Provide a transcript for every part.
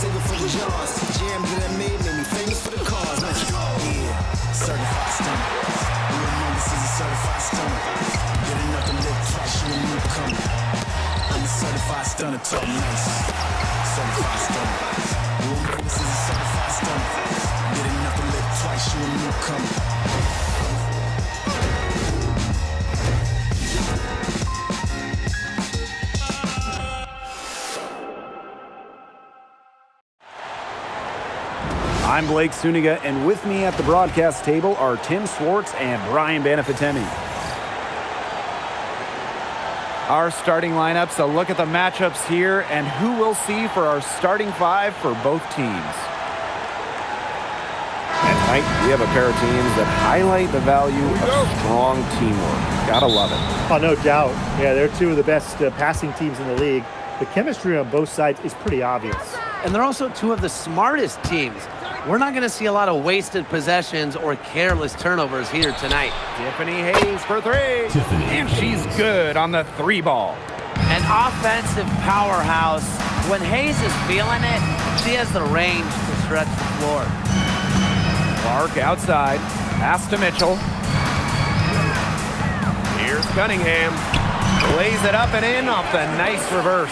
save it for the jars. Jams that I made me famous for the cause. Yeah, certified stunner. You know this is a certified stunner. Get enough to live twice, you a newcomer. I'm a certified stunner, talk nice. Certified stunner. You know this is a certified stunner. Get enough to live twice, you a newcomer. I'm Blake Suniga, and with me at the broadcast table are Tim Swartz and Brian Banafitemi. Our starting lineups, a look at the matchups here, and who we'll see for our starting five for both teams. And tonight, we have a pair of teams that highlight the value of strong teamwork. Gotta love it. Oh, no doubt. Yeah, they're two of the best passing teams in the league. The chemistry on both sides is pretty obvious. And they're also two of the smartest teams. We're not going to see a lot of wasted possessions or careless turnovers here tonight. Tiffany Hayes for three. And she's good on the three ball. An offensive powerhouse. When Hayes is feeling it, she has the range to stretch the floor. Clark outside. Pass to Mitchell. Here's Cunningham. Lays it up and in off the nice reverse.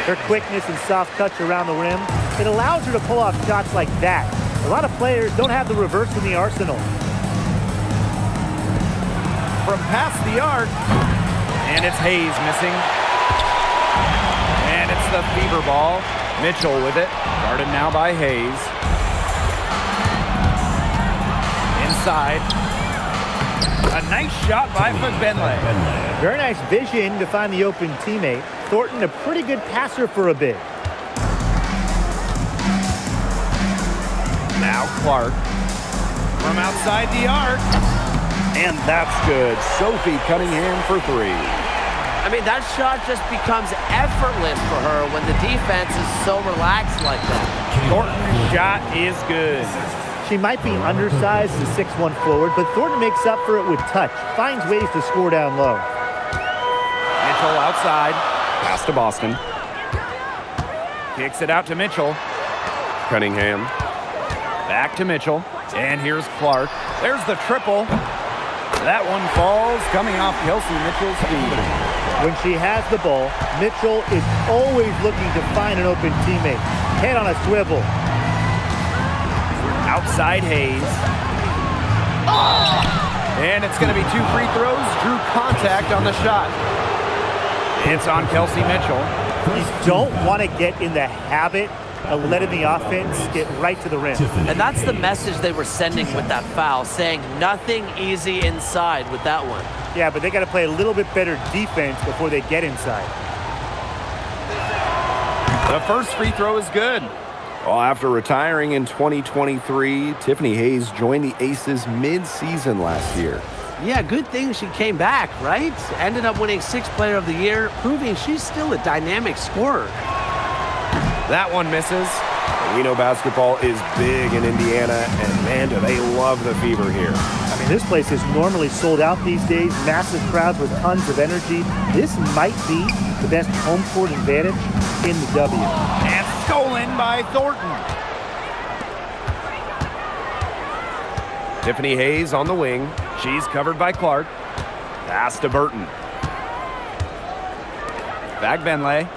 Her quickness and soft touch around the rim, it allows her to pull off shots like that. A lot of players don't have the reverse in the arsenal. From past the arc, and it's Hayes missing. And it's the fever ball. Mitchell with it, guarded now by Hayes. Inside. A nice shot by Benley. Very nice vision to find the open teammate. Thornton, a pretty good passer for a big. Now Clark from outside the arc. And that's good. Sophie Cunningham for three. I mean, that shot just becomes effortless for her when the defense is so relaxed like that. Thornton's shot is good. She might be undersized as a 6'1" forward, but Thornton makes up for it with touch. Finds ways to score down low. Mitchell outside. Pass to Boston. Kicks it out to Mitchell. Cunningham. Back to Mitchell. And here's Clark. There's the triple. That one falls, coming off Kelsey Mitchell's feet. When she has the ball, Mitchell is always looking to find an open teammate. Head on a swivel. Outside Hayes. And it's going to be two free throws. Drew contact on the shot. It's on Kelsey Mitchell. You don't want to get in the habit of letting the offense get right to the rim. And that's the message they were sending with that foul, saying nothing easy inside with that one. Yeah, but they got to play a little bit better defense before they get inside. The first free throw is good. Well, after retiring in 2023, Tiffany Hayes joined the Aces mid-season last year. Yeah, good thing she came back, right? Ended up winning Sixth Player of the Year, proving she's still a dynamic scorer. That one misses. We know basketball is big in Indiana, and man, do they love the fever here. I mean, this place is normally sold out these days, massive crowds with tons of energy. This might be the best home court advantage in the W. And stolen by Thornton. Tiffany Hayes on the wing. She's covered by Clark. Pass to Burton. Back Benley.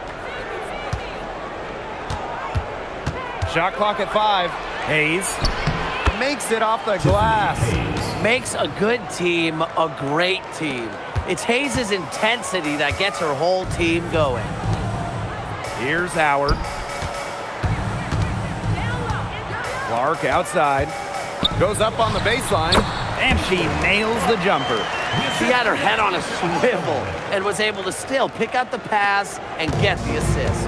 Shot clock at 5. Hayes makes it off the glass. Makes a good team a great team. It's Hayes' intensity that gets her whole team going. Here's Howard. Clark outside. Goes up on the baseline, and she nails the jumper. She had her head on a swivel and was able to still pick out the pass and get the assist.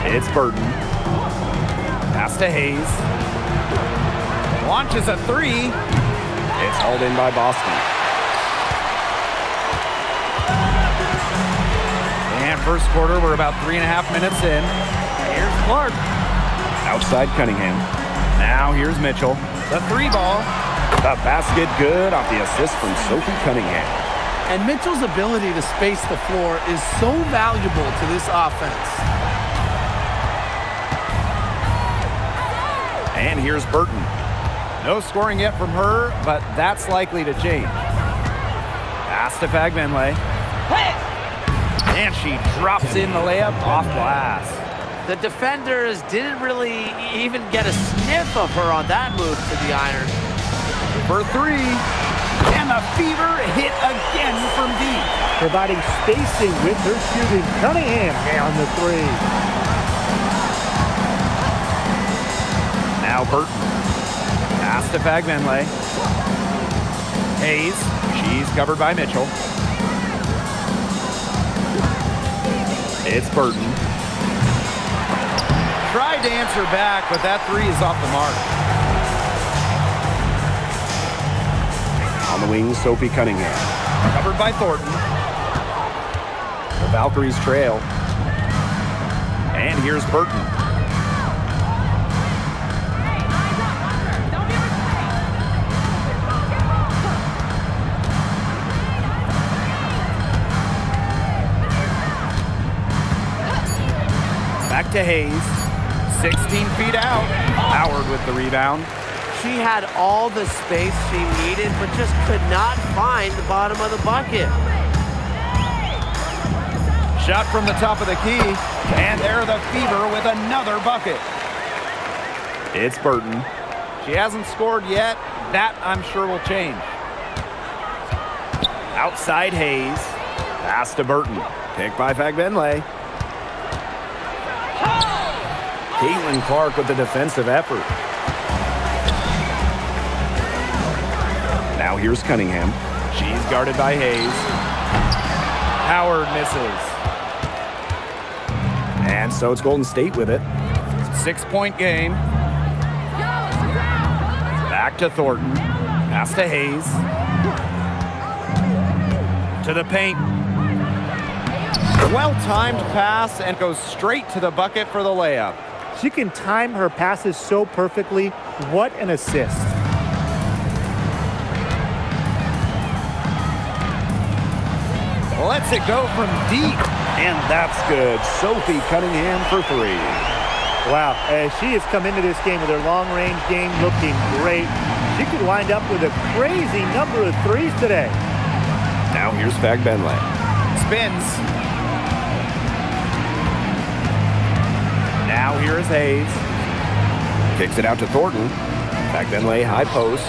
It's Burton. Pass to Hayes. Launches a three. It's hauled in by Boston. And first quarter, we're about 3.5 minutes in. Here's Clark. Outside Cunningham. Now here's Mitchell. The three ball. The basket good off the assist from Sophie Cunningham. And Mitchell's ability to space the floor is so valuable to this offense. And here's Burton. No scoring yet from her, but that's likely to change. Pass to Fagbenle. And she drops in the layup off glass. The defenders didn't really even get a sniff of her on that move to the iron. For three. And the Fever hit again from deep. Providing spacing with her shooting. Cunningham down the three. Now Burton. Pass to Fagbenle. Hayes. She's covered by Mitchell. It's Burton. Tried to answer back, but that three is off the mark. On the wing, Sophie Cunningham. Covered by Thornton. The Valkyries trail. And here's Burton. Back to Hayes. 16 feet out. Howard with the rebound. She had all the space she needed, but just could not find the bottom of the bucket. Shot from the top of the key, and there the Fever with another bucket. It's Burton. She hasn't scored yet. That, I'm sure, will change. Outside Hayes. Pass to Burton. Picked by Fagbenle. Caitlin Clark with the defensive effort. Now here's Cunningham. She's guarded by Hayes. Howard misses. And so it's Golden State with it. 6-point game. Back to Thornton. Pass to Hayes. To the paint. Well-timed pass and goes straight to the bucket for the layup. She can time her passes so perfectly. What an assist. Lets it go from deep. And that's good. Sophie Cunningham for three. Wow, as she has come into this game with her long-range game looking great. She could wind up with a crazy number of threes today. Now here's Fagbenle. Spins. Now here is Hayes. Kicks it out to Thornton. Fagbenle high post.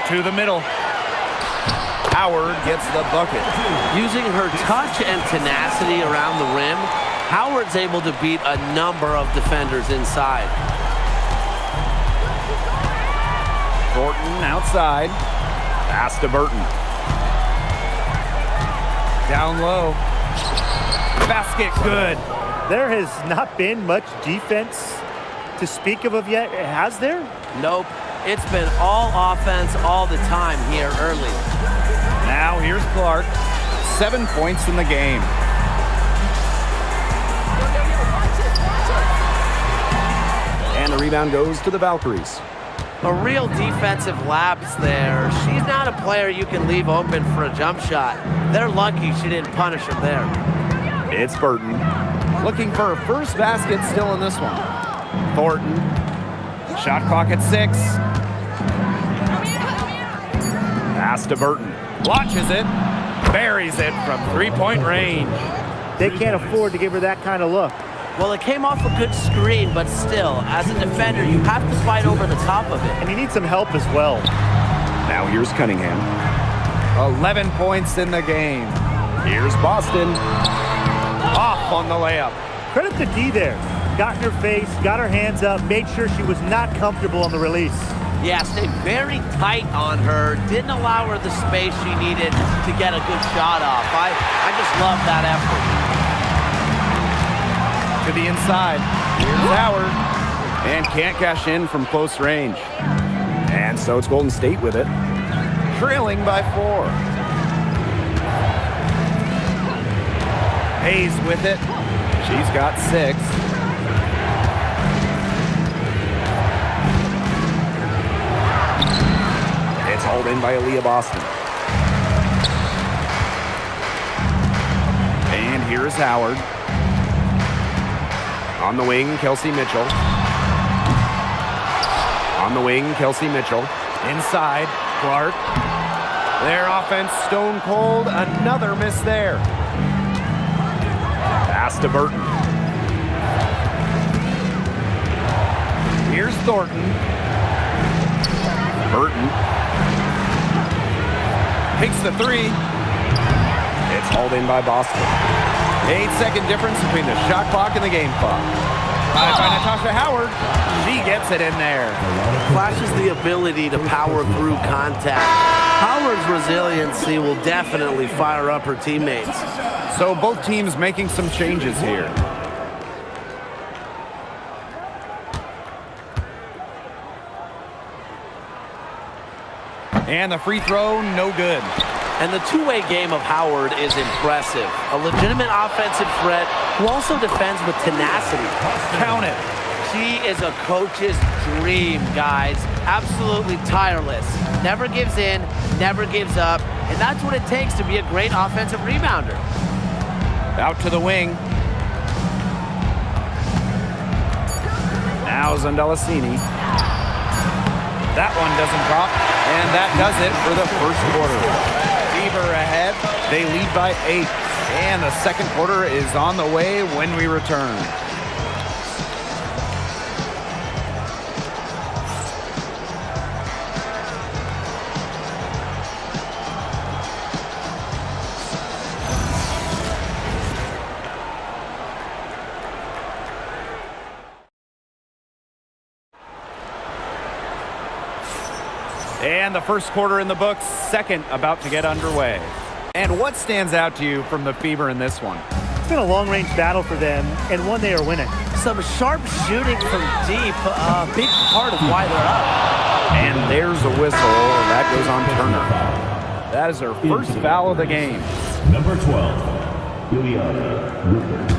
To the middle. Howard gets the bucket. Using her touch and tenacity around the rim, Howard's able to beat a number of defenders inside. Thornton outside. Pass to Burton. Down low. Basket good. There has not been much defense to speak of yet, has there? Nope. It's been all offense all the time here early. Now here's Clark. 7 points in the game. And the rebound goes to the Valkyries. A real defensive lapse there. She's not a player you can leave open for a jump shot. They're lucky she didn't punish her there. It's Burton. Looking for her first basket still in this one. Thornton. Shot clock at 6. Pass to Burton. Launches it. Buries it from three-point range. They can't afford to give her that kind of look. Well, it came off a good screen, but still, as a defender, you have to fight over the top of it. And you need some help as well. Now here's Cunningham. 11 points in the game. Here's Boston. Off on the layup. Credit to D there. Got in her face, got her hands up, made sure she was not comfortable on the release. Yeah, stayed very tight on her. Didn't allow her the space she needed to get a good shot off. I just love that effort. To the inside. Here's Howard. And can't cash in from close range. And so it's Golden State with it. Trailing by 4. Hayes with it. She's got 6. It's hauled in by Aaliyah Boston. And here's Howard. On the wing, Kelsey Mitchell. On the wing, Kelsey Mitchell. Inside, Clark. Their offense stone cold. Another miss there. Pass to Burton. Here's Thornton. Burton. Takes the three. It's hauled in by Boston. 8-second difference between the shot clock and the game clock. Right by Natasha Howard. She gets it in there. Flashes the ability to power through contact. Howard's resiliency will definitely fire up her teammates. So both teams making some changes here. And the free throw, no good. And the two-way game of Howard is impressive. A legitimate offensive threat who also defends with tenacity. Count it. She is a coach's dream, guys. Absolutely tireless. Never gives in, never gives up. And that's what it takes to be a great offensive rebounder. Out to the wing. Now Zandalasini. That one doesn't drop, and that does it for the first quarter. Fever ahead. They lead by 8, and the second quarter is on the way when we return. And the first quarter in the books, second about to get underway. And what stands out to you from the Fever in this one? It's been a long-range battle for them, and one they are winning. Some sharp shooting from deep, a big part of why they're up. And there's a whistle. That goes on Turner. That is her first foul of the game. Number 12, Juliana Rupert.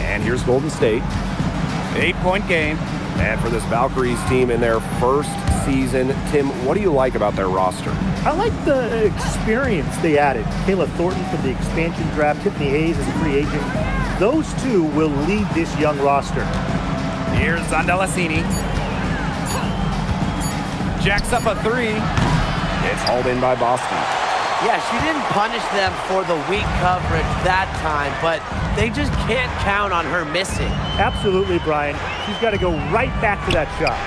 And here's Golden State. 8-point game. And for this Valkyries team in their first season, Tim, what do you like about their roster? I like the experience they added. Kayla Thornton from the expansion draft, Tiffany Hayes as a free agent. Those two will lead this young roster. Here's Zandalasini. Jacks up a three. It's hauled in by Boston. Yeah, she didn't punish them for the weak coverage that time, but they just can't count on her missing. Absolutely, Brian. She's got to go right back to that shot.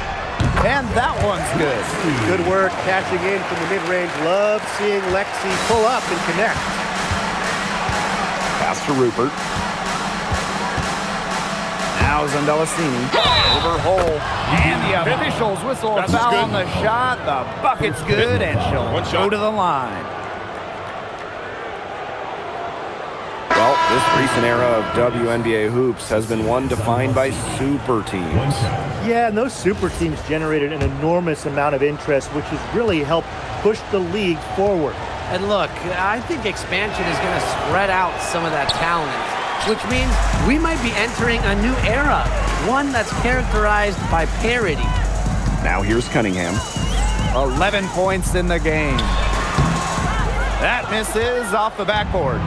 And that one's good. Good work cashing in from the mid-range. Love seeing Lexi pull up and connect. Pass to Rupert. Now Zandalasini. Over hole. And the officials whistle a foul on the shot. The bucket's good, and she'll go to the line. Well, this recent era of WNBA hoops has been one defined by super teams. Yeah, and those super teams generated an enormous amount of interest, which has really helped push the league forward. And look, I think expansion is going to spread out some of that talent, which means we might be entering a new era, one that's characterized by parity. Now here's Cunningham. 11 points in the game. That misses off the backboard.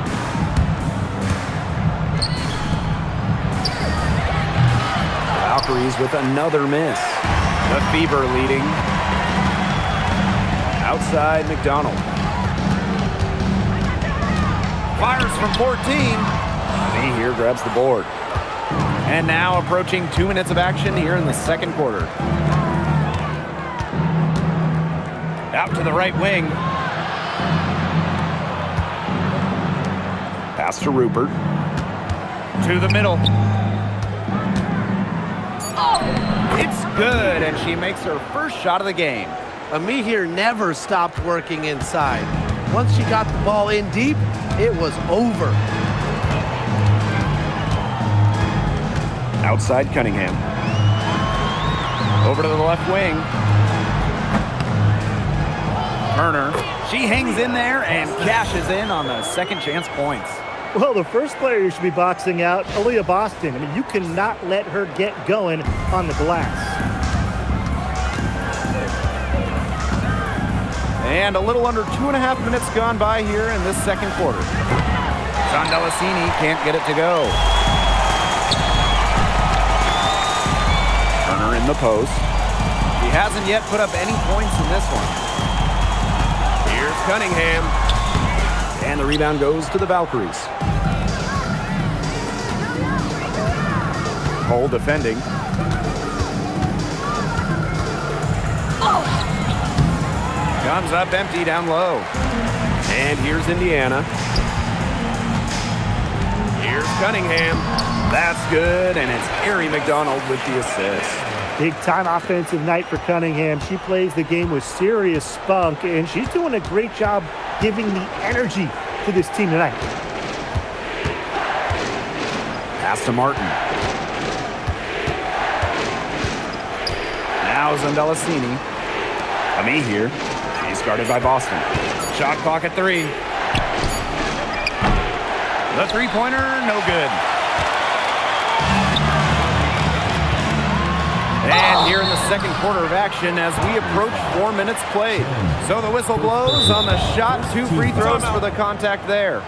Valkyries with another miss. The Fever leading. Outside McDonald. Fires from 14. Lee here grabs the board. And now approaching 2 minutes of action here in the second quarter. Out to the right wing. Pass to Rupert. To the middle. It's good, and she makes her first shot of the game. Amihir never stopped working inside. Once she got the ball in deep, it was over. Outside Cunningham. Over to the left wing. Turner. She hangs in there and cashes in on the second chance points. Well, the first player you should be boxing out, Aaliyah Boston. I mean, you cannot let her get going on the glass. And a little under 2.5 minutes gone by here in this second quarter. Zondelacini can't get it to go. Turner in the post. He hasn't yet put up any points in this one. Here's Cunningham. And the rebound goes to the Valkyries. Cole defending. Comes up empty down low. And here's Indiana. Here's Cunningham. That's good, and it's Ari McDonald with the assist. Big-time offensive night for Cunningham. She plays the game with serious spunk, and she's doing a great job giving the energy to this team tonight. Pass to Martin. Now Zondelacini. Ami here. She's guarded by Boston. Shot clock at 3. The three-pointer, no good. And here in the second quarter of action as we approach 4 minutes played. So the whistle blows on the shot. 2 free throws for the contact there.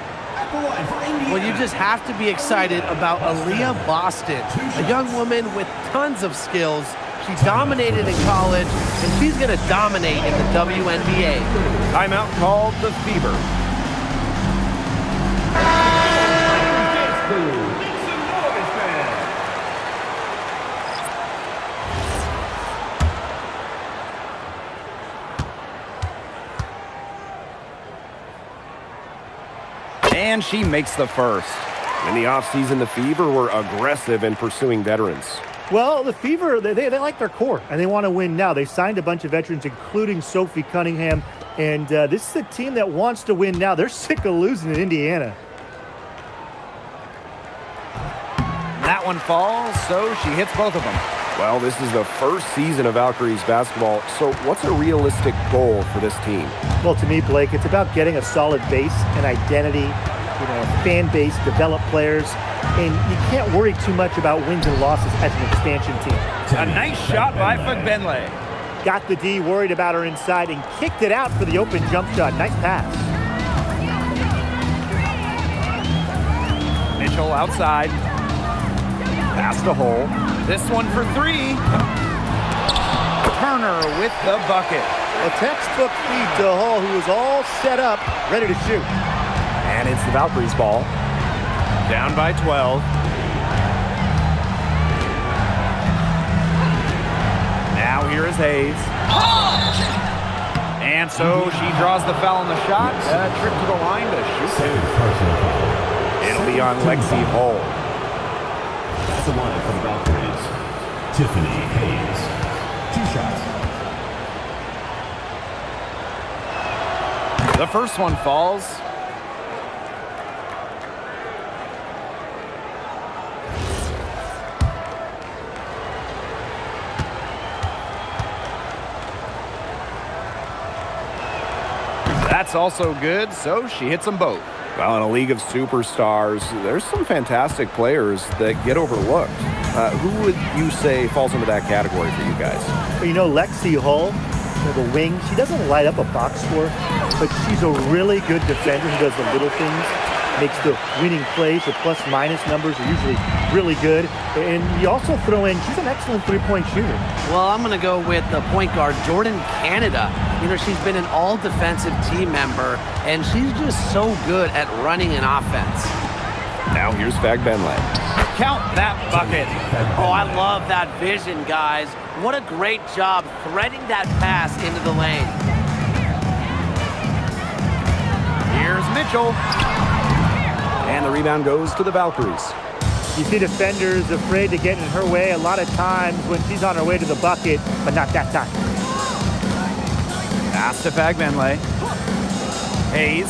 Well, you just have to be excited about Aaliyah Boston, a young woman with tons of skills. She dominated in college, and she's going to dominate in the WNBA. Timeout called the Fever. And she makes the first. In the offseason, the Fever were aggressive in pursuing veterans. Well, the Fever, they like their core, and they want to win now. They signed a bunch of veterans, including Sophie Cunningham, and this is a team that wants to win now. They're sick of losing in Indiana. That one falls, so she hits both of them. Well, this is the first season of Valkyries basketball, so what's a realistic goal for this team? Well, to me, Blake, it's about getting a solid base, an identity, a fan base, develop players, and you can't worry too much about wins and losses as an expansion team. A nice shot by Fugbenle. Got the D, worried about her inside, and kicked it out for the open jump shot. Nice pass. Mitchell outside. Past the hole. This one for 3. Turner with the bucket. A textbook feed to Hall, who was all set up, ready to shoot. And it's the Valkyries ball. Down by 12. Now here is Hayes. And so she draws the foul on the shot. Trip to the line to shoot. It'll be on Lexi Hull. That's the line for the Valkyries. Tiffany Hayes. 2 shots. The first one falls. That's also good, so she hits them both. Well, in a league of superstars, there's some fantastic players that get overlooked. Who would you say falls into that category for you guys? Well, Lexi Hull, the wing, she doesn't light up a box score, but she's a really good defender who does the little things, makes the winning plays. Her plus-minus numbers are usually really good. And you also throw in, she's an excellent three-point shooter. Well, I'm going to go with the point guard, Jordan Canada. She's been an all-defensive team member, and she's just so good at running an offense. Now here's Fugbenle. Count that bucket. Oh, I love that vision, guys. What a great job threading that pass into the lane. Here's Mitchell. And the rebound goes to the Valkyries. You see defenders afraid to get in her way a lot of times when she's on her way to the bucket, but not that time. Pass to Fugbenle. Hayes.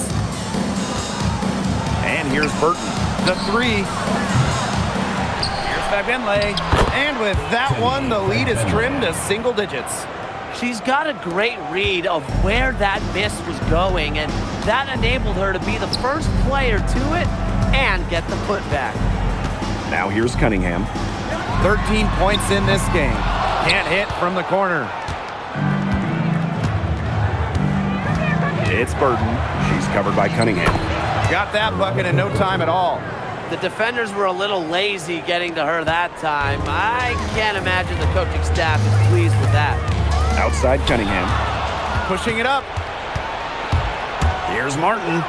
And here's Burton. The 3. Here's Fugbenle. And with that one, the lead is trimmed to single digits. She's got a great read of where that miss was going, and that enabled her to be the first player to it and get the putback. Now here's Cunningham. 13 points in this game. Can't hit from the corner. It's Burton. She's covered by Cunningham. Got that bucket in no time at all. The defenders were a little lazy getting to her that time. I can't imagine the coaching staff is pleased with that. Outside Cunningham. Pushing it up. Here's Martin.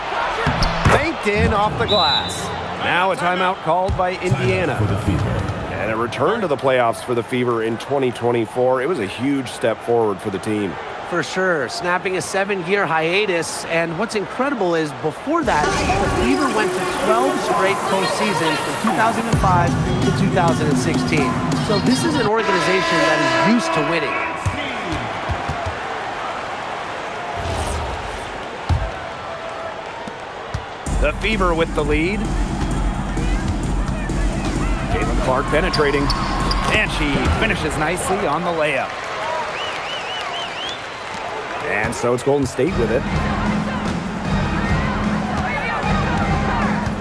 Banked in off the glass. Now a timeout called by Indiana. For the Fever. And a return to the playoffs for the Fever in 2024. It was a huge step forward for the team. For sure, snapping a 7-year hiatus. And what's incredible is before that, the Fever went to 12 straight postseasons from 2005 to 2016. So this is an organization that is used to winning. The Fever with the lead. Caitlin Clark penetrating. And she finishes nicely on the layup. And so it's Golden State with it.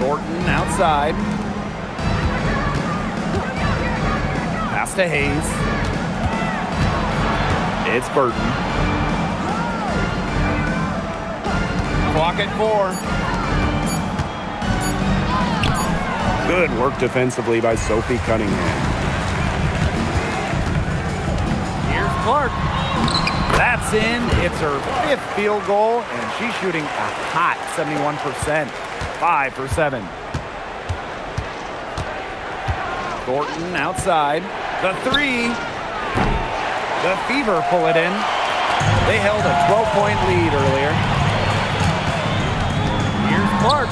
Thornton outside. Pass to Hayes. It's Burton. Clock at 4. Good work defensively by Sophie Cunningham. Here's Clark. That's in. It's her 5th field goal, and she's shooting a hot 71%. 5 for 7. Thornton outside. The 3. The Fever pull it in. They held a 12-point lead earlier. Here's Clark.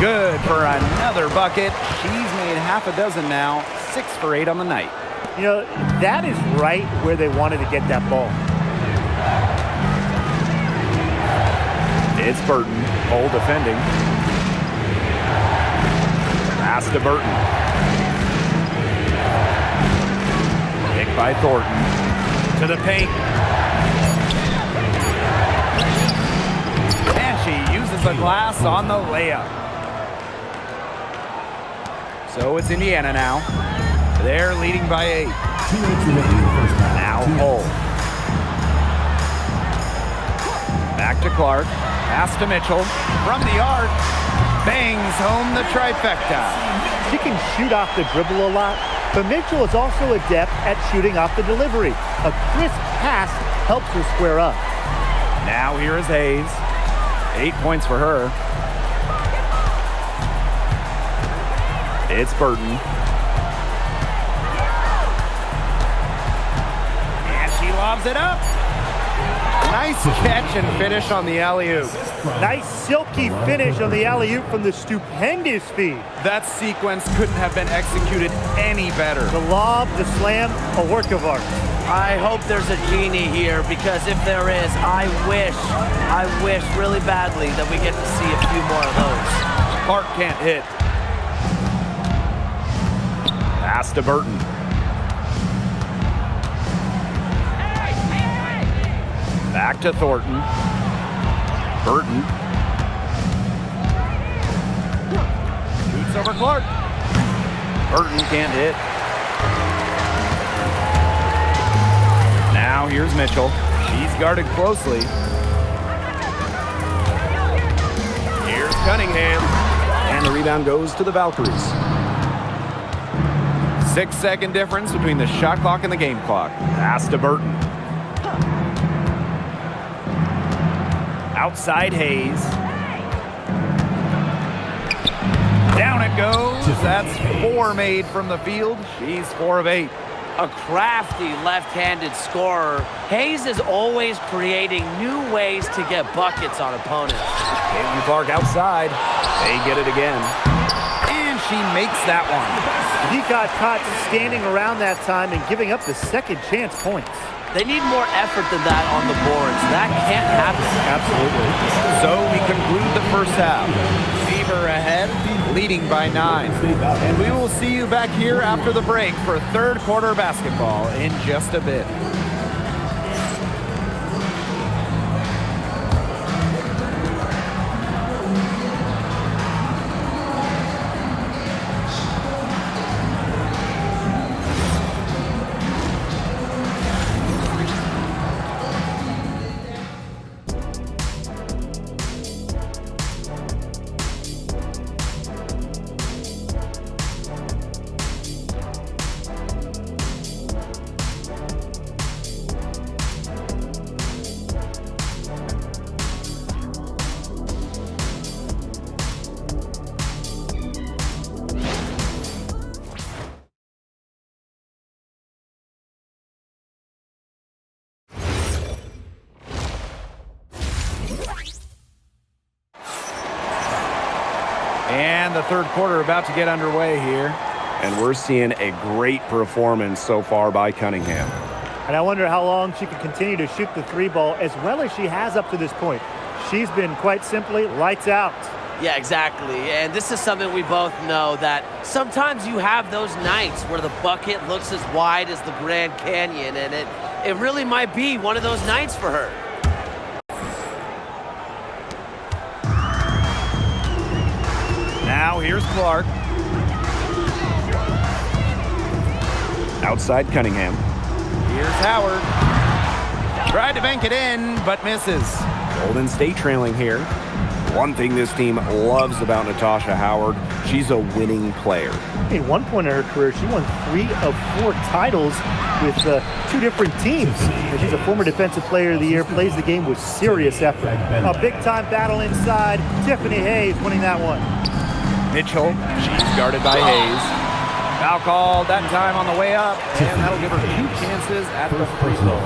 Good for another bucket. She's made half a dozen now. 6 for 8 on the night. You know, that is right where they wanted to get that ball. It's Burton. Hole defending. Pass to Burton. Picked by Thornton. To the paint. And she uses the glass on the layup. So it's Indiana now. They're leading by 8. Now Hull. Back to Clark. Pass to Mitchell. From the arc. Bangs home the trifecta. She can shoot off the dribble a lot, but Mitchell is also adept at shooting off the delivery. A crisp pass helps her square up. Now here is Hayes. 8 points for her. It's Burton. And she lobs it up. Nice catch and finish on the alley-oop. Nice silky finish on the alley-oop from the stupendous feed. That sequence couldn't have been executed any better. The lob, the slam, a work of art. I hope there's a genie here, because if there is, I wish really badly that we get to see a few more of those. Clark can't hit. Pass to Burton. Back to Thornton. Burton. Shoots over Clark. Burton can't hit. Now here's Mitchell. She's guarded closely. Here's Cunningham. And the rebound goes to the Valkyries. 6-second difference between the shot clock and the game clock. Pass to Burton. Outside Hayes. Down it goes. That's 4 made from the field. She's 4 of 8. A crafty left-handed scorer. Hayes is always creating new ways to get buckets on opponents. Caitlin Clark outside. They get it again. And she makes that one. He got caught standing around that time and giving up the second chance points. They need more effort than that on the boards. That can't happen. Absolutely. So we conclude the first half. Fever ahead, leading by 9. And we will see you back here after the break for third quarter basketball in just a bit. And the third quarter about to get underway here. And we're seeing a great performance so far by Cunningham. And I wonder how long she can continue to shoot the three ball as well as she has up to this point. She's been quite simply lights out. Yeah, exactly. And this is something we both know, that sometimes you have those nights where the bucket looks as wide as the Grand Canyon, and it really might be one of those nights for her. Now here's Clark. Outside Cunningham. Here's Howard. Tried to bank it in, but misses. Golden State trailing here. One thing this team loves about Natasha Howard, she's a winning player. At one point in her career, she won 3 of 4 titles with 2 different teams. And she's a former Defensive Player of the Year, plays the game with serious effort. A big-time battle inside. Tiffany Hayes winning that one. Mitchell, she's guarded by Hayes. Foul called that time on the way up, and that'll give her 2 chances at the free throw.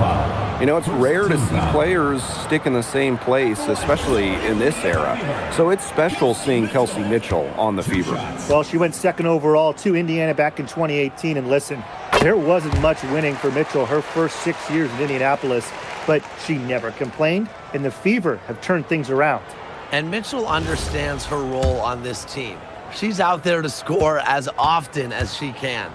You know, it's rare to see players stick in the same place, especially in this era. So it's special seeing Kelsey Mitchell on the Fever. Well, she went second overall to Indiana back in 2018, and listen, there wasn't much winning for Mitchell her first 6 years in Indianapolis, but she never complained, and the Fever have turned things around. And Mitchell understands her role on this team. She's out there to score as often as she can.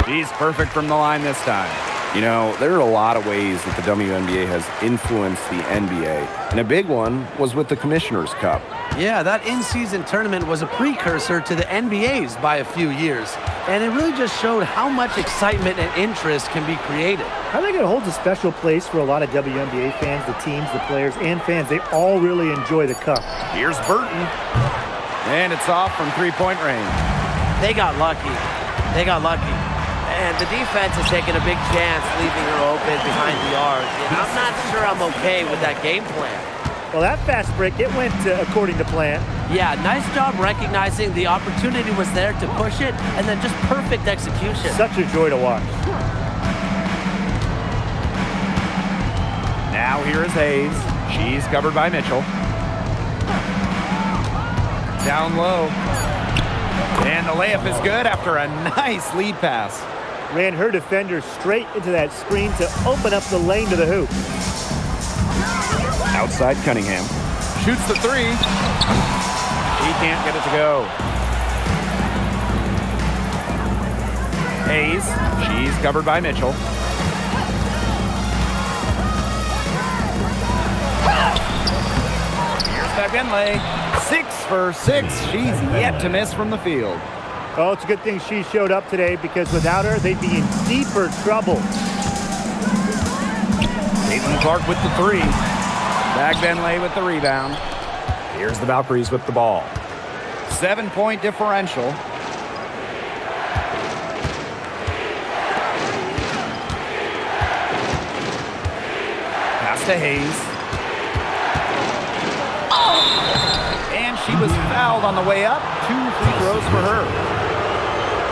She's perfect from the line this time. You know, there are a lot of ways that the WNBA has influenced the NBA, and a big one was with the Commissioner's Cup. Yeah, that in-season tournament was a precursor to the NBA's by a few years, and it really just showed how much excitement and interest can be created. I think it holds a special place for a lot of WNBA fans, the teams, the players, and fans. They all really enjoy the cup. Here's Burton, and it's off from three-point range. They got lucky. They got lucky. And the defense is taking a big chance leaving her open behind the arc. And I'm not sure I'm okay with that game plan. Well, that fast break, it went according to plan. Yeah, nice job recognizing the opportunity was there to push it, and then just perfect execution. Such a joy to watch. Now here is Hayes. She's covered by Mitchell. Down low. And the layup is good after a nice lead pass. Ran her defender straight into that screen to open up the lane to the hoop. Outside Cunningham. Shoots the three. He can't get it to go. Hayes. She's covered by Mitchell. Here's Benley. 6 for 6. She's yet to miss from the field. Oh, it's a good thing she showed up today, because without her, they'd be in deeper trouble. Caitlin Clark with the three. Bag Benley with the rebound. Here's the Valkyries with the ball. 7-point differential. Pass to Hayes. And she was fouled on the way up. 2 free throws for her.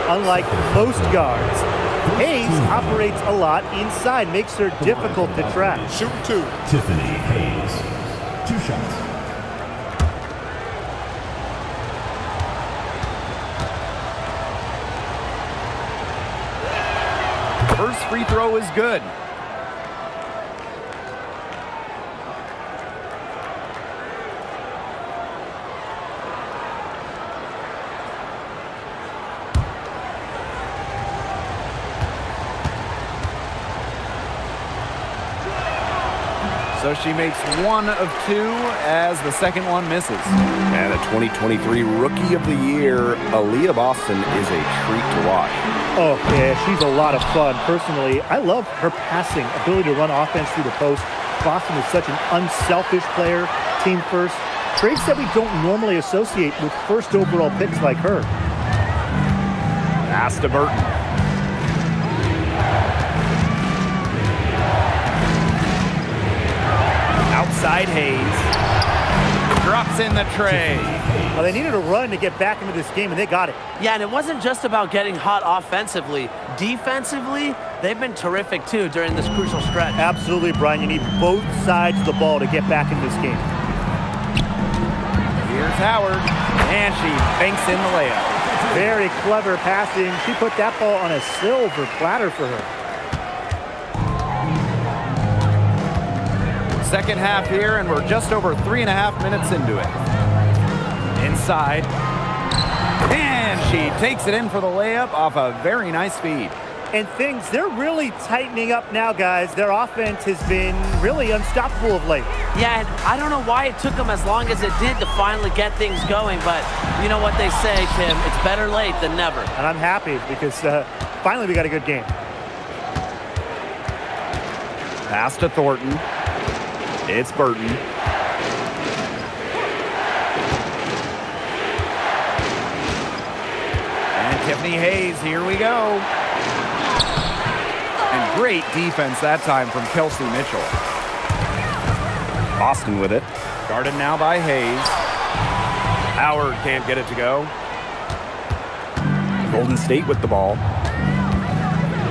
Unlike most guards, Hayes operates a lot inside, makes her difficult to track. Shoot 2. Tiffany Hayes. 2 shots. First free throw is good. So she makes 1 of 2 as the second one misses. And the 2023 Rookie of the Year, Aaliyah Boston, is a treat to watch. Oh, yeah, she's a lot of fun. Personally, I love her passing, ability to run offense through the post. Boston is such an unselfish player, team first. Traits that we don't normally associate with first overall picks like her. Pass to Burton. Outside Hayes. Drops in the tray. Well, they needed a run to get back into this game, and they got it. Yeah, and it wasn't just about getting hot offensively. Defensively, they've been terrific too during this crucial stretch. Absolutely, Brian. You need both sides of the ball to get back in this game. Here's Howard, and she banks in the layup. Very clever passing. She put that ball on a silver platter for her. Second half here, and we're just over 3.5 minutes into it. Inside, and she takes it in for the layup off a very nice feed. And they're really tightening up now, guys. Their offense has been really unstoppable of late. Yeah, and I don't know why it took them as long as it did to finally get things going, but you know what they say, Tim, it's better late than never. And I'm happy because finally we got a good game. Pass to Thornton. It's Burton. And Tiffany Hayes, here we go. And great defense that time from Kelsey Mitchell. Boston with it. Guarded now by Hayes. Howard can't get it to go. Golden State with the ball.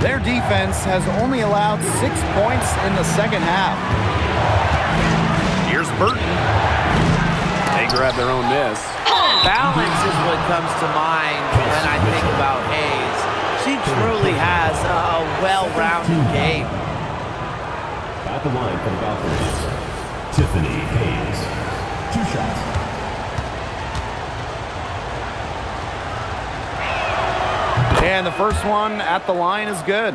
Their defense has only allowed 6 points in the second half. Here's Burton. They grab their own miss. Balance is what comes to mind when I think about Hayes. She truly has a well-rounded game. At the line for the Valkyries, Tiffany Hayes. 2 shots. And the first one at the line is good.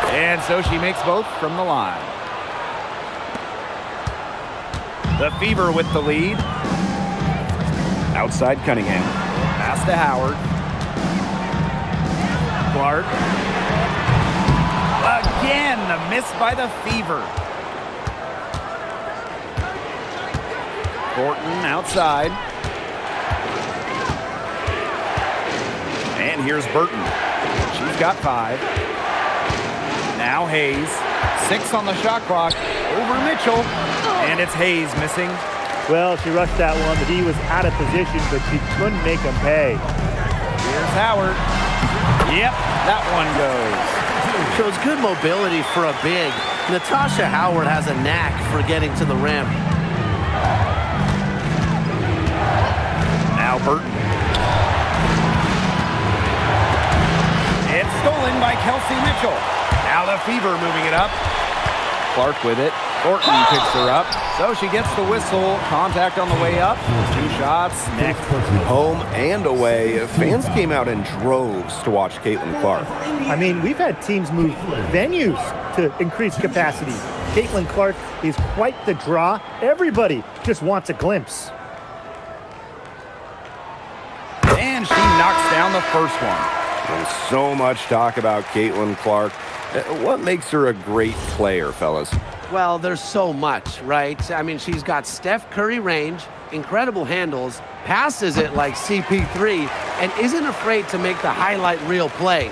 And so she makes both from the line. The Fever with the lead. Outside Cunningham. Pass to Howard. Clark. Again, the miss by the Fever. Thornton outside. And here's Burton. She's got 5. Now Hayes. 6 on the shot clock. Over Mitchell. And it's Hayes missing. Well, she rushed that one. The D was out of position, but she couldn't make him pay. Here's Howard. Yep, that one goes. Shows good mobility for a big. Natasha Howard has a knack for getting to the rim. Now Burton. It's stolen by Kelsey Mitchell. Now the Fever moving it up. Clark with it. Thornton picks her up. So she gets the whistle. Contact on the way up. 2 shots next. Home and away, fans came out in droves to watch Caitlin Clark. I mean, we've had teams move venues to increase capacity. Caitlin Clark is quite the draw. Everybody just wants a glimpse. And she knocks down the first one. There's so much talk about Caitlin Clark. What makes her a great player, fellas? Well, there's so much, right? I mean, she's got Steph Curry range, incredible handles, passes it like CP3, and isn't afraid to make the highlight reel play.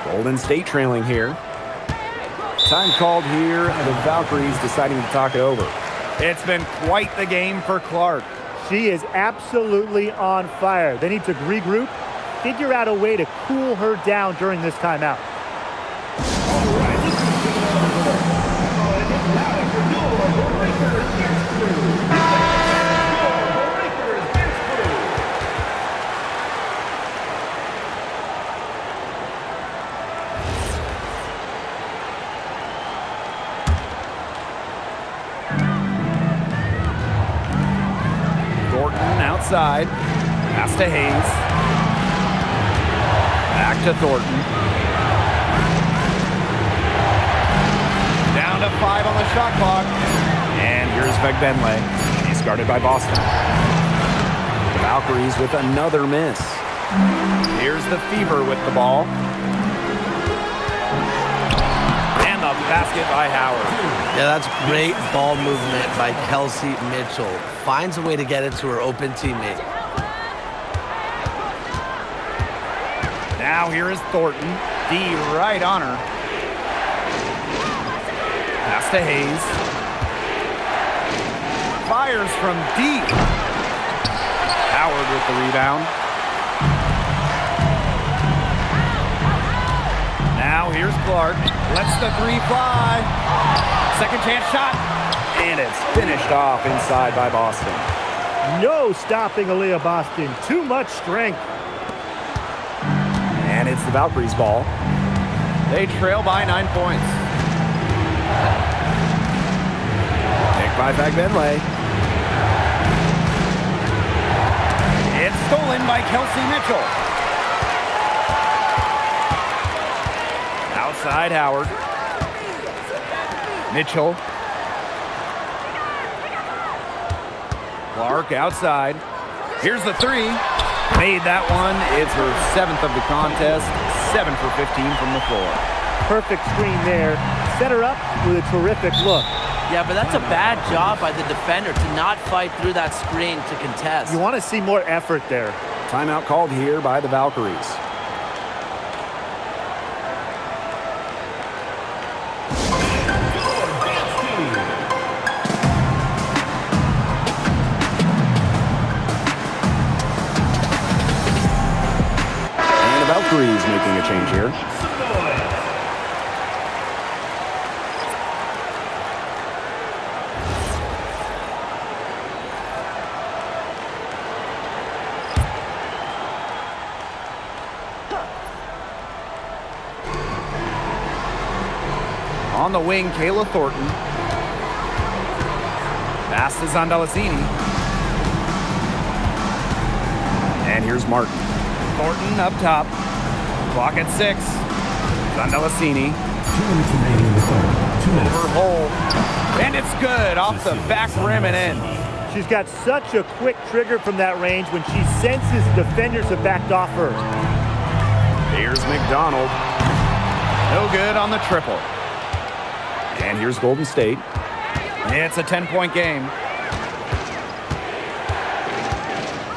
Golden State trailing here. Time called here. The Valkyries deciding to talk it over. It's been quite the game for Clark. She is absolutely on fire. They need to regroup, figure out a way to cool her down during this timeout. Thornton outside. Pass to Hayes. Back to Thornton. Down to 5 on the shot clock. And here's Vegbenle. He's guarded by Boston. The Valkyries with another miss. Here's the Fever with the ball. And the basket by Howard. Yeah, that's great ball movement by Kelsey Mitchell. Finds a way to get it to her open teammate. Now here is Thornton. D right on her. Pass to Hayes. Fires from deep. Howard with the rebound. Now here's Clark. Lets the three fly. Second chance shot. And it's finished off inside by Boston. No stopping Aaliyah Boston. Too much strength. And it's the Valkyries' ball. They trail by 9 points. Picked by Benley. It's stolen by Kelsey Mitchell. Outside Howard. Mitchell. Clark outside. Here's the three. Made that one. It's her 7th of the contest. 7 for 15 from the floor. Perfect screen there. Set her up with a terrific look. Yeah, but that's a bad job by the defender to not fight through that screen to contest. You want to see more effort there. Timeout called here by the Valkyries. And the Valkyries making a change here. On the wing, Kayla Thornton. Pass to Zondalacini. And here's Martin. Thornton up top. Clock at 6. Zondalacini. 2 minutes remaining in the third. 2 minutes. Over hole. And it's good. Off the back rim and in. She's got such a quick trigger from that range when she senses defenders have backed off her. Here's McDonald. No good on the triple. And here's Golden State. It's a 10-point game.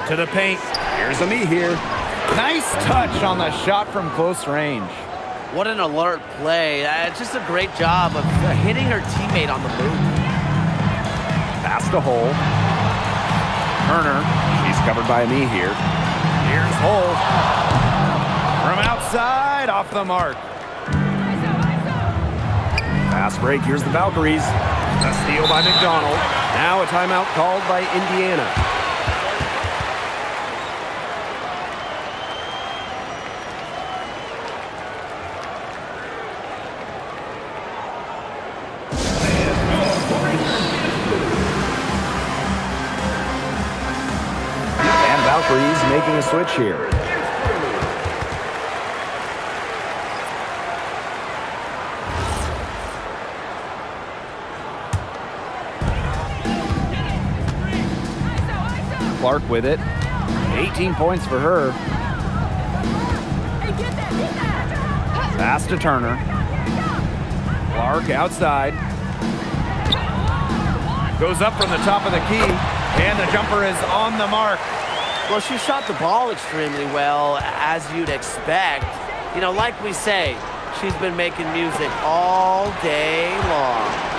To the paint. Here's Ami here. Nice touch on the shot from close range. What an alert play. Just a great job of hitting her teammate on the move. Pass to Hole. Turner. She's covered by Ami here. Here's Hole. From outside, off the mark. Fast break. Here's the Valkyries. A steal by McDonald. Now a timeout called by Indiana. And Valkyries making a switch here. Clark with it. 18 points for her. Pass to Turner. Clark outside. Goes up from the top of the key. And the jumper is on the mark. Well, she shot the ball extremely well, as you'd expect. You know, like we say, she's been making music all day long.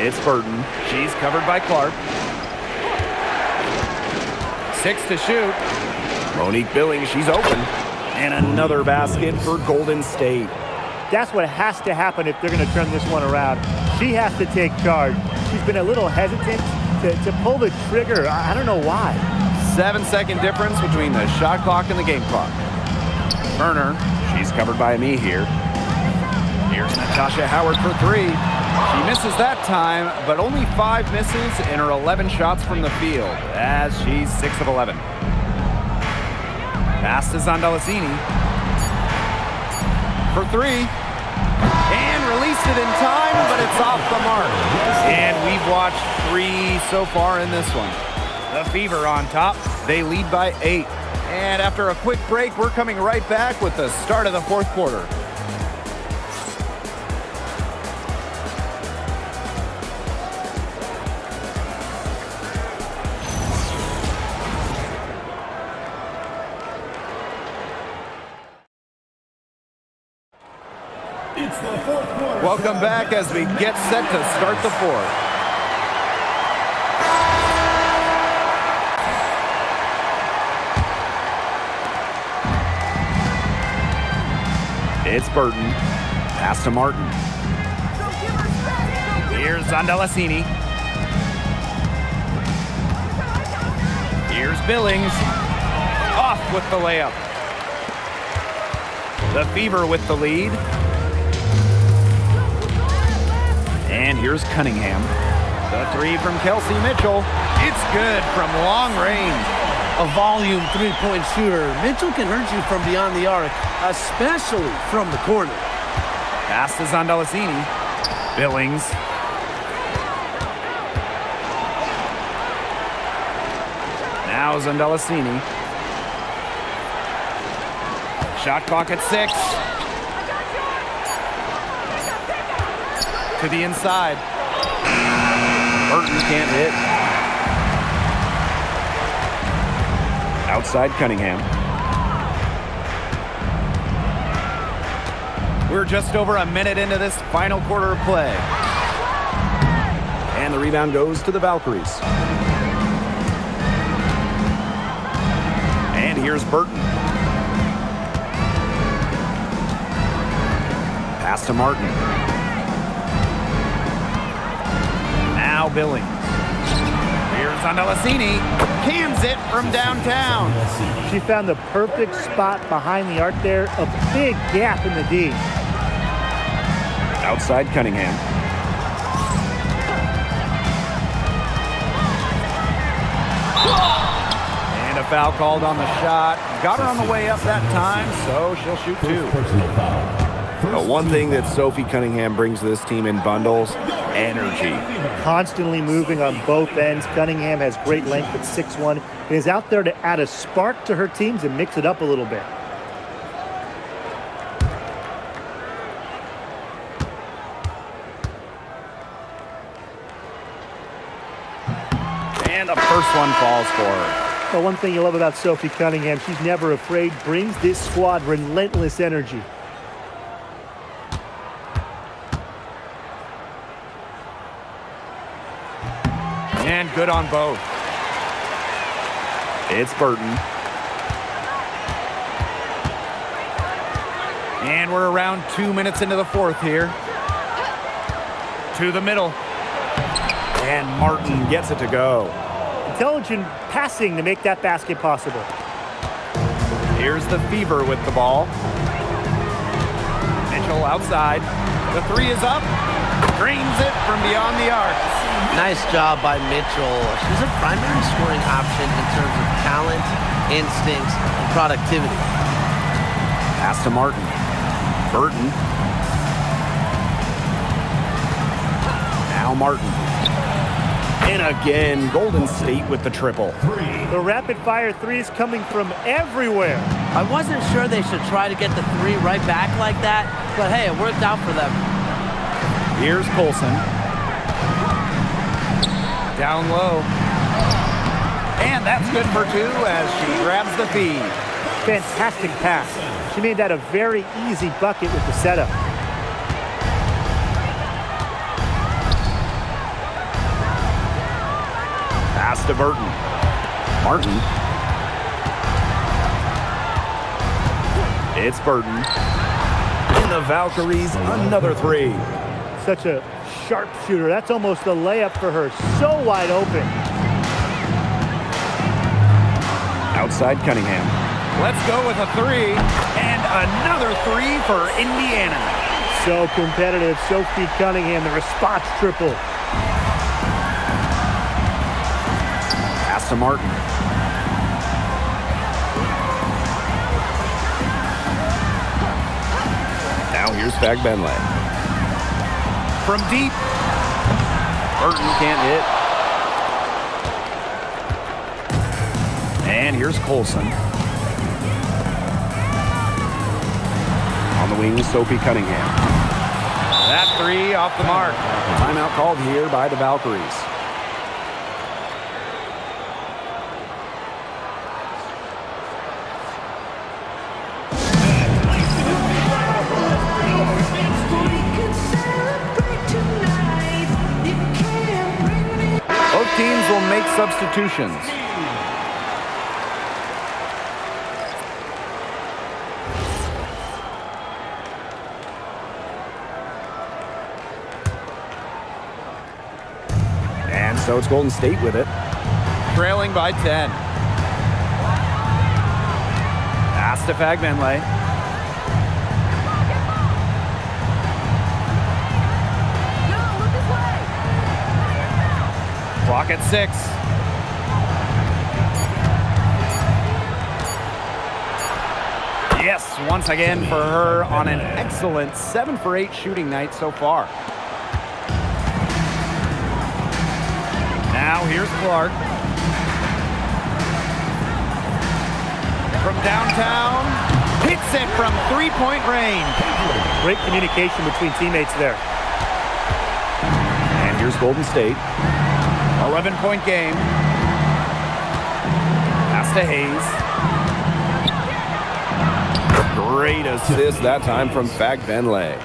It's Burton. She's covered by Clark. 6 to shoot. Monique Billings, she's open. And another basket for Golden State. That's what has to happen if they're going to turn this one around. She has to take charge. She's been a little hesitant to pull the trigger. I don't know why. 7-second difference between the shot clock and the game clock. Turner, she's covered by me here. Here's Natasha Howard for 3. She misses that time, but only 5 misses in her 11 shots from the field, as she's 6 of 11. Pass to Zondalacini. For 3. And released it in time, but it's off the mark. And we've watched 3 so far in this one. The Fever on top. They lead by 8. And after a quick break, we're coming right back with the start of the 4th quarter. It's the 4th quarter. Welcome back as we get set to start the 4th. It's Burton. Pass to Martin. Here's Zondalassini. Here's Billings. Off with the layup. The Fever with the lead. And here's Cunningham. The three from Kelsey Mitchell. It's good from long range. A volume three-point shooter. Mitchell can hurt you from beyond the arc, especially from the corner. Pass to Zondalassini. Billings. Now Zondalassini. Shot clock at 6. To the inside. Burton can't hit. Outside Cunningham. We're just over a minute into this final quarter of play. And the rebound goes to the Valkyries. And here's Burton. Pass to Martin. Now Billings. Here's Zondalassini. Cans it from downtown. She found the perfect spot behind the arc there. A big gap in the D. Outside Cunningham. And a foul called on the shot. Got her on the way up that time, so she'll shoot 2. Personal foul. One thing that Sophie Cunningham brings to this team in bundles, energy. Constantly moving on both ends. Cunningham has great length at 6'1", and is out there to add a spark to her teams and mix it up a little bit. And the first one falls for her. Well, one thing you love about Sophie Cunningham, she's never afraid, brings this squad relentless energy. And good on both. It's Burton. And we're around 2 minutes into the fourth here. To the middle. And Martin gets it to go. Intelligent passing to make that basket possible. Here's the Fever with the ball. Mitchell outside. The three is up. Drains it from beyond the arc. Nice job by Mitchell. She's a primary scoring option in terms of talent, instincts, and productivity. Pass to Martin. Burton. Now Martin. And again, Golden State with the triple. The rapid-fire threes coming from everywhere. I wasn't sure they should try to get the three right back like that, but hey, it worked out for them. Here's Colson. Down low. And that's good for 2 as she grabs the feed. Fantastic pass. She made that a very easy bucket with the setup. Pass to Burton. Martin. It's Burton. And the Valkyries, another 3. Such a sharp shooter. That's almost a layup for her. So wide open. Outside Cunningham. Let's go with a 3. And another 3 for Indiana. So competitive. Sophie Cunningham, the response triple. Pass to Martin. Now here's Fagbenle. From deep. Burton can't hit. And here's Colson. On the wing, Sophie Cunningham. That 3 off the mark. Timeout called here by the Valkyries. Both teams will make substitutions. So it's Golden State with it. Trailing by 10. Pass to Fagbenle. Clock at 6. Yes, once again for her on an excellent 7 for 8 shooting night so far. Now here's Clark. From downtown, hits it from three-point range. Great communication between teammates there. And here's Golden State. 11-point game. Pass to Hayes. Great assist that time from Fagbenle.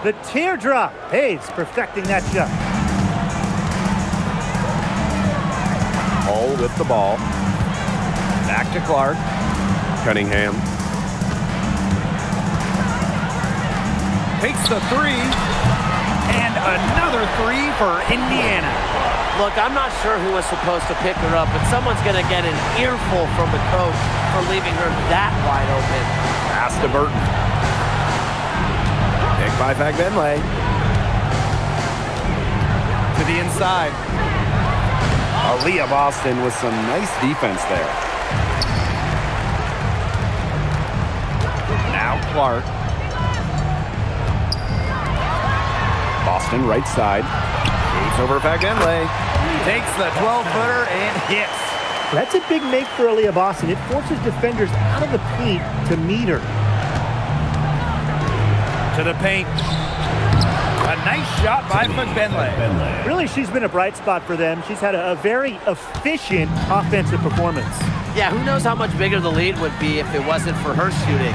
The teardrop. Hayes perfecting that shot. Hull with the ball. Back to Clark. Cunningham. Takes the three. And another three for Indiana. Look, I'm not sure who was supposed to pick her up, but someone's going to get an earful from the coach for leaving her that wide open. Pass to Burton. Picked by Fagbenle. To the inside. Aaliyah Boston with some nice defense there. Now Clark. Boston right side. Shoots over Fagbenle. Takes the 12-footer and hits. That's a big make for Aaliyah Boston. It forces defenders out of the paint to meet her. To the paint. A nice shot by Fagbenle. Really, she's been a bright spot for them. She's had a very efficient offensive performance. Yeah, who knows how much bigger the lead would be if it wasn't for her shooting.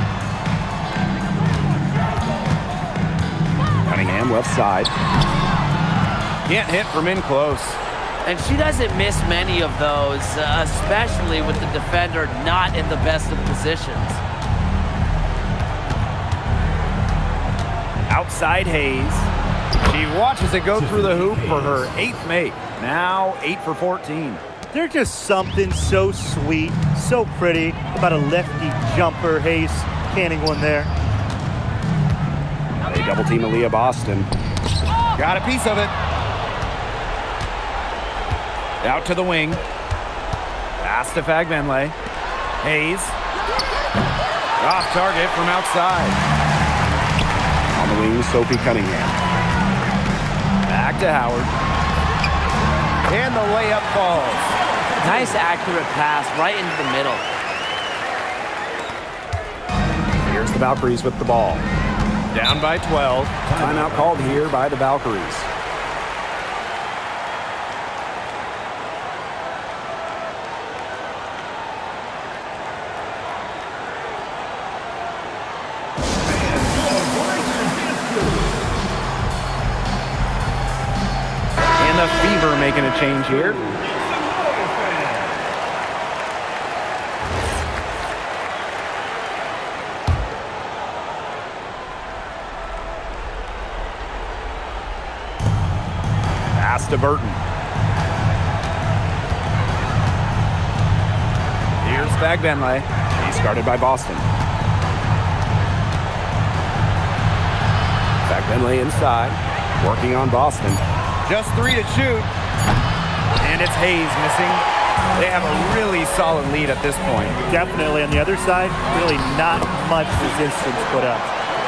Cunningham left side. Can't hit from in close. And she doesn't miss many of those, especially with the defender not in the best of positions. Outside Hayes. She watches it go through the hoop for her 8th make. Now 8 for 14. There's just something so sweet, so pretty about a lefty jumper. Hayes canning one there. They double team Aaliyah Boston. Got a piece of it. Out to the wing. Pass to Fagbenle. Hayes. Off target from outside. On the wing, Sophie Cunningham. Back to Howard. And the layup falls. Nice accurate pass right into the middle. Here's the Valkyries with the ball. Down by 12. Timeout called here by the Valkyries. And the Fever making a change here. Pass to Burton. Here's Fagbenle. He's guarded by Boston. Fagbenle inside, working on Boston. Just 3 to shoot. And it's Hayes missing. They have a really solid lead at this point. Definitely on the other side, really not much resistance put up.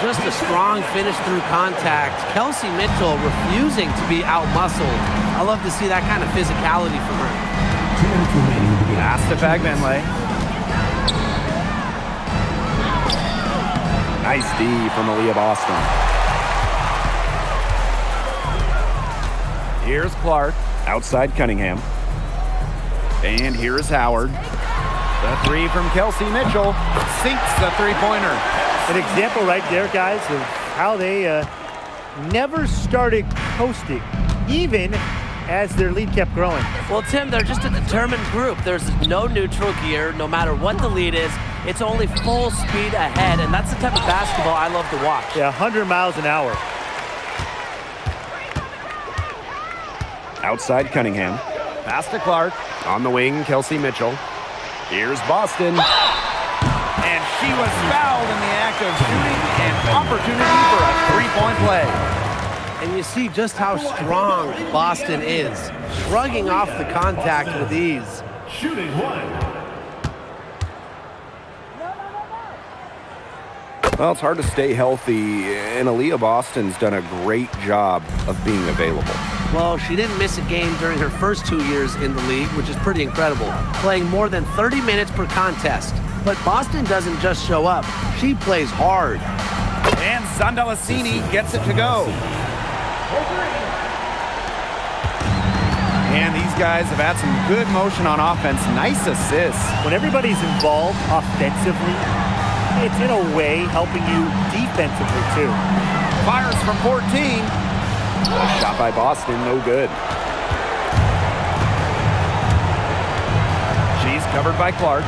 Just a strong finish through contact. Kelsey Mitchell refusing to be out-muscled. I love to see that kind of physicality from her. 2 minutes remaining in the game. Pass to Fagbenle. Nice D from Aaliyah Boston. Here's Clark. Outside Cunningham. And here's Howard. The three from Kelsey Mitchell. Sinks the three-pointer. An example right there, guys, of how they never started coasting, even as their lead kept growing. Well, Tim, they're just a determined group. There's no neutral gear. No matter what the lead is, it's only full speed ahead, and that's the type of basketball I love to watch. Yeah, 100 miles an hour. Outside Cunningham. Pass to Clark. On the wing, Kelsey Mitchell. Here's Boston. And she was fouled in the act of shooting. An opportunity for a three-point play. And you see just how strong Boston is, shrugging off the contact with ease. Shooting one. Well, it's hard to stay healthy, and Aaliyah Boston's done a great job of being available. Well, she didn't miss a game during her first 2 years in the league, which is pretty incredible, playing more than 30 minutes per contest. But Boston doesn't just show up, she plays hard. And Zandalasini gets it to go. And these guys have had some good motion on offense. Nice assists. When everybody's involved offensively, it's in a way helping you defensively too. Fires from 14. Shot by Boston, no good. She's covered by Clark.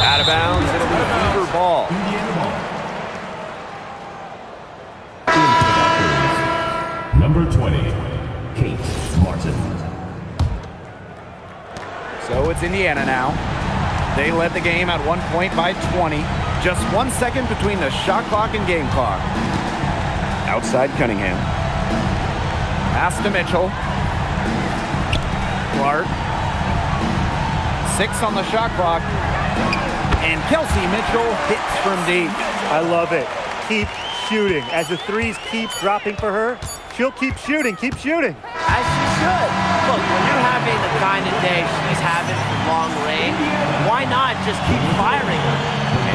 Out of bounds, it'll be Fever ball. Number 20, Kate Martin. So it's Indiana now. They led the game at 1 point by 20. Just 1 second between the shot clock and game clock. Outside Cunningham. Pass to Mitchell. Clark. 6 on the shot clock. And Kelsey Mitchell hits from deep. I love it. Keep shooting. As the threes keep dropping for her, she'll keep shooting, keep shooting. As she should. Look, when you're having the kind of day she's having from long range, why not just keep firing her?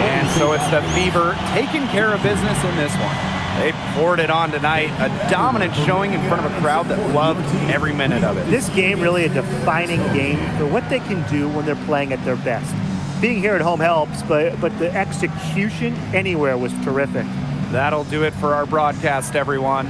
And so it's the Fever taking care of business in this one. They poured it on tonight. A dominant showing in front of a crowd that loved every minute of it. This game really a defining game for what they can do when they're playing at their best. Being here at home helps, but the execution anywhere was terrific. That'll do it for our broadcast, everyone.